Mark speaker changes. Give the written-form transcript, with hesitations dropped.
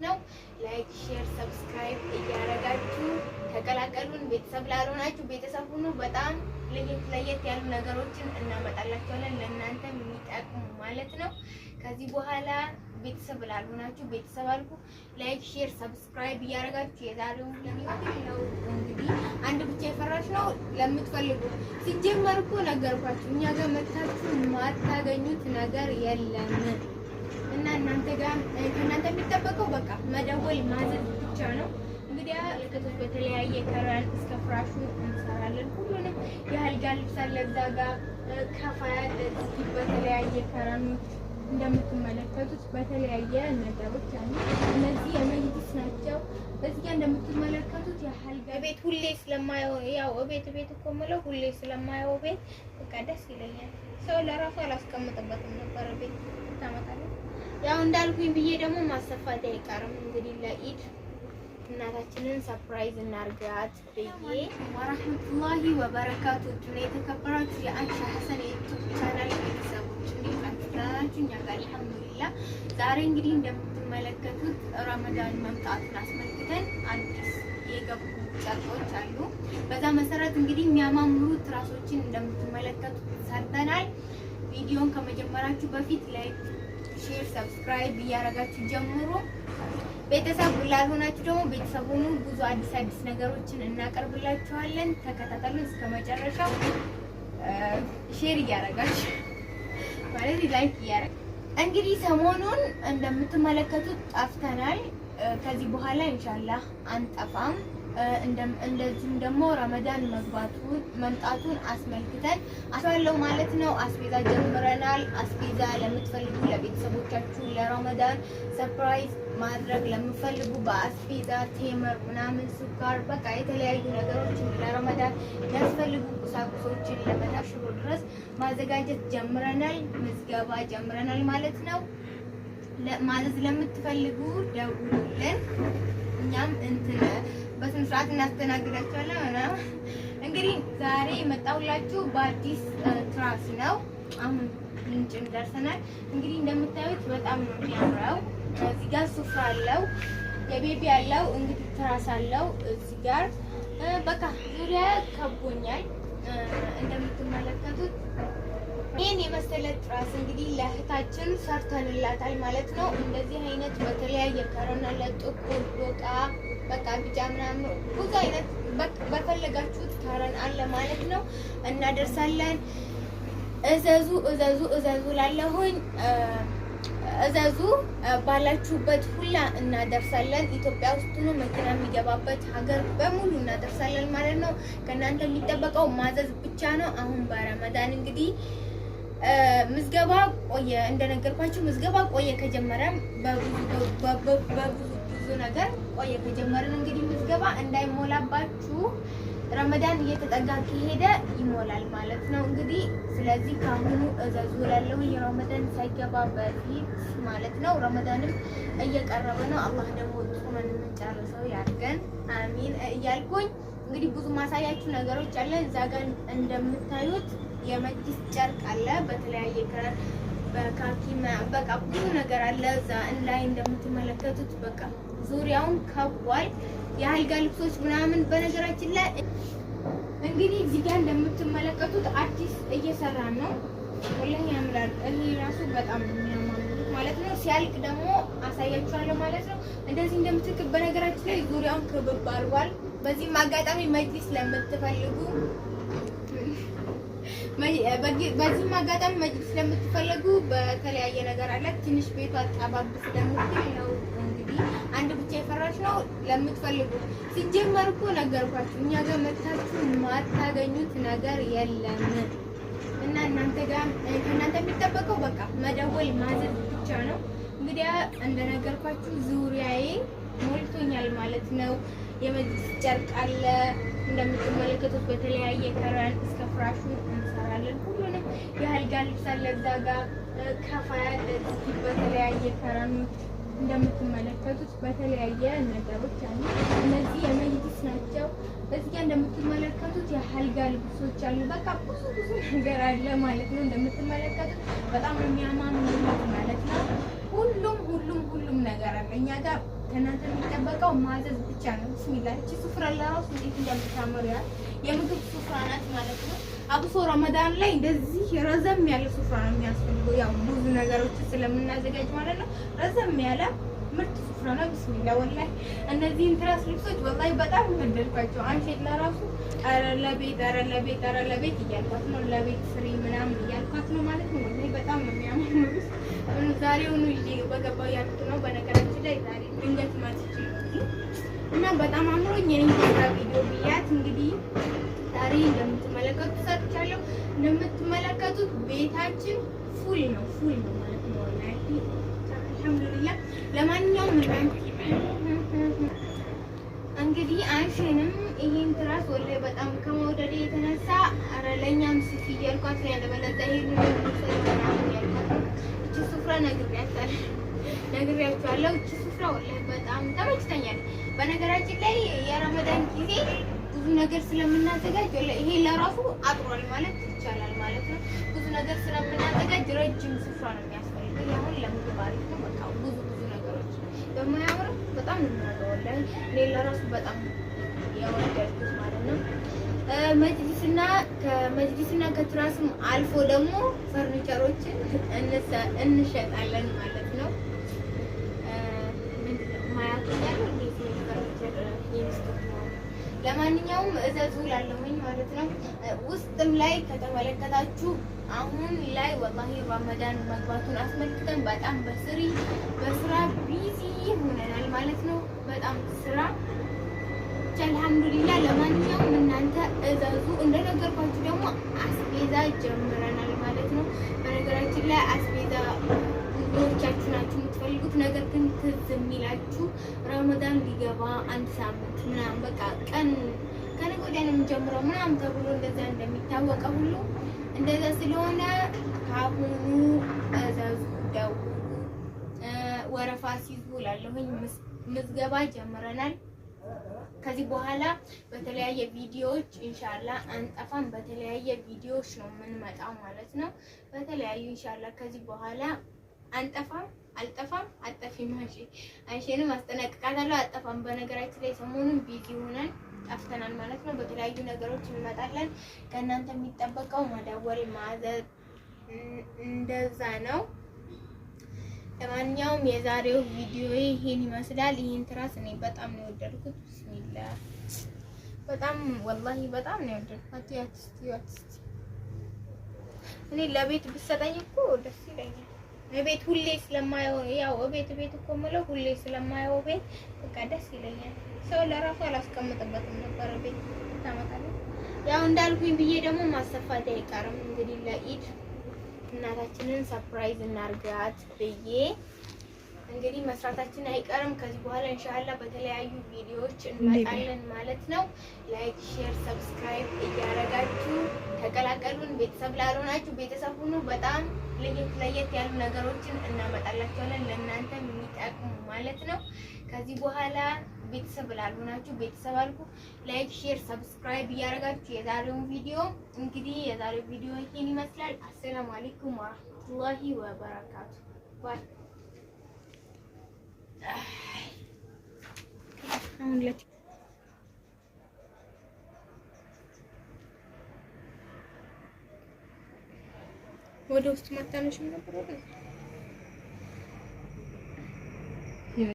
Speaker 1: ነው። ላይክ፣ ሼር፣ ሰብስክራይብ እያደረጋችሁ ተቀላቀሉን። ቤተሰብ ላልሆናችሁ ቤተሰብ ሁኑ። በጣም ለየት ያሉ ነገሮችን እናመጣላችኋለን ለእናንተ የሚጠቅሙ ማለት ነው። ከዚህ በኋላ ቤተሰብ ላልሆናችሁ ቤተሰብ አልኩ። ላይክ፣ ሼር፣ ሰብስክራይብ እያደረጋችሁ የዛሬው ነው እንግዲህ አንድ ብቻ የፈራሽ ነው ለምትፈልጉ ሲጀመር እኮ ነገርኳችሁ። እኛ ጋር መታችሁ የማታገኙት ነገር የለም እና እናንተ ጋር ከእናንተ የሚጠበቀው በቃ መደወል ማዘዝ ብቻ ነው። እንግዲህ ልከቶች በተለያየ ከረን እስከ ፍራሹ እንሰራለን። ሁሉንም የአልጋ ልብስ አለ እዛ ጋር ከፋያ ለዚህ በተለያየ ከረኖች እንደምትመለከቱት በተለያየ ነገሮች አሉ። እነዚህ የመጅሊስ ናቸው። በዚህ ጋር እንደምትመለከቱት የአልጋ ቤት ሁሌ ስለማየው ያው ቤት እኮ የምለው ሁሌ ስለማየው ቤት በቃ ደስ ይለኛል። ሰው ለራሱ አላስቀምጥበትም ነበር ቤት ታመጣለህ። ያው እንዳልኩኝ ብዬ ደግሞ ማሰፋት አይቀርም። እንግዲህ ለኢድ እናታችንን ሰርፕራይዝ እናርጋት ብዬ ወራህመቱላሂ ወበረካቱ እና የተከበራችሁ የአንሻ ሐሰን የዩቲዩብ ቻናል ቤተሰቦች እንዴት ናችሁ? እኛ ጋር አልሐምዱሊላህ። ዛሬ እንግዲህ እንደምትመለከቱት ረመዳን መምጣቱን አስመልክተን አዲስ የገቡ ጨርቆች አሉ። በዛ መሰረት እንግዲህ የሚያማምሩ ትራሶችን እንደምትመለከቱት ሰርተናል። ቪዲዮን ከመጀመራችሁ በፊት ላይክ፣ ሼር፣ ሰብስክራይብ እያደረጋችሁ ጀምሩ። ቤተሰብ ላልሆናችሁ ደግሞ ቤተሰብ ሁኑ። ብዙ አዲስ ነገሮችን እናቀርብላችኋለን። ተከታተሉን እስከ መጨረሻው። ሼር እያደረጋችሁ ማለት ላይክ እያደረጋችሁ እንግዲህ ሰሞኑን እንደምትመለከቱት ጠፍተናል። ከዚህ በኋላ ኢንሻአላህ አንጠፋም። እንደዚህም ደግሞ ረመዳን መምጣቱን አስመልክተን አስባለው ማለት ነው። አስቤዛ ጀምረናል። አስቤዛ ለምትፈልጉ ለቤተሰቦቻችሁ ለረመዳን ሰርፕራይዝ ማድረግ ለምትፈልጉ በአስቤዛ ቴምር ምናምን ስኳር በቃ የተለያዩ ነገሮችን ለረመዳን ያስፈልጉ ቁሳቁሶችን ለመናሽሮ ድረስ ማዘጋጀት ጀምረናል። ምዝገባ ጀምረናል ማለት ነው። ማዘዝ ለምትፈልጉ ደውሉልን። እኛም በስነ ስርዓት እናስተናግዳችኋለን። እንግዲህ ዛሬ የመጣሁላችሁ በአዲስ ትራስ ነው። አሁን ምንጭም ደርሰናል። እንግዲህ እንደምታዩት በጣም ነው የሚያምረው። እዚህ ጋር ሱፍራ አለው፣ የቤቢ አለው፣ እንግዲህ ትራስ አለው። እዚህ ጋር በቃ ዙሪያ ከቦኛል እንደምትመለከቱት። ይህን የመሰለ ትራስ እንግዲህ ለእህታችን ሰርተንላታል ማለት ነው። እንደዚህ አይነት በተለያየ ከረና ለጥቁር ዶቃ በቃ ቢጫ ምናምን ብዙ አይነት በፈለጋችሁት ከረን አለ ማለት ነው። እናደርሳለን። እዘዙ ላለሁኝ እዘዙ ባላችሁበት ሁላ እናደርሳለን። ኢትዮጵያ ውስጥ ነው መኪና የሚገባበት ሀገር በሙሉ እናደርሳለን ማለት ነው። ከእናንተ የሚጠበቀው ማዘዝ ብቻ ነው። አሁን በረመዳን እንግዲህ ምዝገባ ቆየ፣ እንደነገርኳችሁ ምዝገባ ቆየ ከጀመረ በብዙ ነገር ቆየ ከጀመረን እንግዲህ ምዝገባ እንዳይሞላባችሁ ረመዳን እየተጠጋ ከሄደ ይሞላል ማለት ነው። እንግዲህ ስለዚህ ካሁኑ እዘዙ እላለሁ። የረመዳን ሳይገባ በፊት ማለት ነው። ረመዳንም እየቀረበ ነው። አላህ ደግሞ ጾመን የምንጨርሰው ያድርገን አሚን እያልኩኝ እንግዲህ ብዙ ማሳያችሁ ነገሮች አለ። እዛ ጋር እንደምታዩት የመጅሊስ ጨርቅ አለ በተለያየ ከለር በካኪማ በቃ ብዙ ነገር አለ። እዛ ላይ እንደምትመለከቱት በቃ ዙሪያውን ከቧል። የአልጋ ልብሶች ምናምን በነገራችን ላይ እንግዲህ እዚህ ጋር እንደምትመለከቱት አዲስ እየሰራን ነው። ወላሂ ያምራል። ይሄ ራሱ በጣም የሚያማምሩት ማለት ነው። ሲያልቅ ደግሞ አሳያችኋለሁ ማለት ነው። እንደዚህ እንደምትልክ በነገራችን ላይ ዙሪያውን ክብብ አድርጓል። በዚህም አጋጣሚ መጅሊስ ለምትፈልጉ በዚህም አጋጣሚ መጅሊስ ለምትፈልጉ በተለያየ ነገር አለ። ትንሽ ቤቷ ጠባብ ስለምትል ነው እንግዲህ አንድ ብቻ የፈራሽ ነው ለምትፈልጉ። ሲጀመር እኮ ነገርኳችሁ። እኛ ጋር መታችሁ የማታገኙት ነገር የለም እና እናንተ ጋር ከእናንተ የሚጠበቀው በቃ መደወል ማዘዝ ብቻ ነው። እንግዲህ እንደነገርኳችሁ ዙሪያዬ ሞልቶኛል ማለት ነው። የመጅሊስ ጨርቅ አለ እንደምትመለከቱት በተለያየ ከረን እስከ ፍራሹ እንሰራለን። ሁሉንም የአልጋ ልብስ አለ እዛ ጋር ከፋያ ለዚህ በተለያየ ከረኖች እንደምትመለከቱት በተለያየ ነገሮች አሉ። እነዚህ የመጅሊስ ናቸው። በዚህ ጋር እንደምትመለከቱት የአልጋ ልብሶች አሉ። በቃ ብዙ ነገር አለ ማለት ነው። እንደምትመለከቱት በጣም የሚያማምሩ ማለት ነው። ሁሉም ነገር አለ እኛ ጋር ከእናንተ የሚጠበቀው ማዘዝ ብቻ ነው። ቢስሚላህ እቺ ሱፍራ ለራሱ እንዴት እንደምታምር ያ የምግብ ሱፍራ ናት ማለት ነው። አብሶ ረመዳን ላይ እንደዚህ ረዘም ያለ ሱፍራ ነው የሚያስፈልገው። ያው ብዙ ነገሮችን ስለምናዘጋጅ ማለት ነው። ረዘም ያለ ምርጥ ሱፍራ ነው። ቢስሚላህ ወላሂ እነዚህን ትራስ ልብሶች ወላሂ በጣም ወደድኳቸው። አንቺ ለራሱ ኧረ ለቤት እያልኳት ነው። ለቤት ስሪ ምናምን እያልኳት ነው ማለት ነው። ወላሂ በጣም ነው የሚያምሩት። ዛሬውኑ ይዤ በገባው ያልኩት ነው። በነገራችን ላይ ዛሬ ድንገት መጥቼ እና በጣም አምሮኝ የኔ ቪዲዮ ብያት እንግዲህ ዛሬ እንደምትመለከቱት ሰርቻለሁ። እንደምትመለከቱት ቤታችን ፉል ነው ማለት ነው። ወላሂ አልሐምዱሊላህ። ለማንኛውም እንግዲህ አንቺንም ይሄን ትራስ ወላሂ በጣም ከመውደድ የተነሳ ኧረ ለእኛም ስፊ እያልኳት ነው ያለ በለዛ ይሄን እቺ ሱፍራ ነግሬያቸዋለሁ። እቺ ሱፍራ ወላሂ በጣም ተመችተኛል። በነገራችን ላይ የረመዳን ጊዜ ብዙ ነገር ስለምናዘጋጅ ወላሂ ይሄ ለራሱ አጥሯል ማለት ይቻላል ማለት ነው። ብዙ ነገር ስለምናዘጋጅ ረጅም ሱፍራ ነው የሚያስፈልገው። አሁን ለምግብ አሪፍ ነው። በቃ ብዙ ነገሮች ደግሞ ያምራል። በጣም ነው የሚያምረው ወላሂ እኔ ለራሱ በጣም ያወደድኩት ማለት ነው። ከመጅሊስና ከትራስም አልፎ ደግሞ ፈርኒቸሮችን እንሸጣለን ማለት ነው። ለማንኛውም እዘዙ ላለሁኝ ማለት ነው። ውስጥም ላይ ከተመለከታችሁ አሁን ላይ ወላሂ ረመዳን መግባቱን አስመልክተን በጣም በስራ ቢዚ ሆነናል ማለት ነው። በጣም ስራ አልሐምዱሊላህ። ለማንኛውም እናንተ እዘዙ። እንደነገርኳችሁ ደግሞ አስቤዛ ጀምረናል ማለት ነው። በነገራችን ላይ አስቤዛ ብዙዎቻችሁ ናችሁ የምትፈልጉት፣ ነገር ግን ትዝ የሚላችሁ ረመዳን ሊገባ አንድ ሳምንት ምናምን በቃ ከነገ ወዲያ ነው የምንጀምረው ምናምን ተብሎ እንደዛ እንደሚታወቀው ሁሉ እንደዛ ስለሆነ ከአሁኑ እዘዙ፣ ደውሉ፣ ወረፋ ሲይዙ እላለሁኝ። ምዝገባ ጀምረናል። ከዚህ በኋላ በተለያየ ቪዲዮዎች ኢንሻአላህ አንጠፋም። በተለያየ ቪዲዮዎች ነው የምንመጣው ማለት ነው። በተለያዩ ኢንሻአላህ ከዚህ በኋላ አንጠፋም። አጠፊም አንቺንም አስጠነቅቃታለሁ። አጠፋም። በነገራችን ላይ ሰሞኑን ቢዚ ሆነን ጠፍተናል ማለት ነው። በተለያዩ ነገሮች እንመጣለን። ከእናንተ የሚጠበቀው መደወል፣ ማዘዝ እንደዛ ነው። ለማንኛውም የዛሬው ቪዲዮ ይሄን ይመስላል። ይሄን ትራስ እኔ በጣም ነው የወደድኩት። ቢስሚላህ በጣም ወላሂ በጣም ነው የወደድኩት። ያትስቲ እኔ ለቤት ብትሰጠኝ እኮ ደስ ይለኛል። ቤት ሁሌ ስለማየው ያው ቤት እኮ የምለው ሁሌ ስለማየው ቤት በቃ ደስ ይለኛል። ሰው ለራሱ አላስቀምጥበትም ነበር ቤት ታመጣለህ። ያው እንዳልኩኝ ብዬ ደግሞ ማሰፋት አይቀርም እንግዲህ ለኢድ እናታችንን ሰርፕራይዝ እናርጋት ብዬ እንግዲህ መስራታችን አይቀርም። ከዚህ በኋላ ኢንሻአላህ በተለያዩ ቪዲዮዎች እንመጣለን ማለት ነው። ላይክ፣ ሼር፣ ሰብስክራይብ እያደረጋችሁ ተቀላቀሉን። ቤተሰብ ላልሆናችሁ ቤተሰብ ሁኑ። በጣም ለየት ያሉ ነገሮችን እናመጣላችኋለን ለእናንተ የሚጠቅሙ ማለት ነው። ከዚህ በኋላ ቤተሰብ ላልሆናችሁ ቤተሰብ አልኩ። ላይክ፣ ሼር፣ ሰብስክራይብ እያደረጋችሁ የዛሬውን ቪዲዮ ይሄን ይመስላል። አሰላሙ አለይኩም ወራህመቱላሂ ወበረካቱ። ባይ ወደ ውስጥ ማታነሽም ነበር።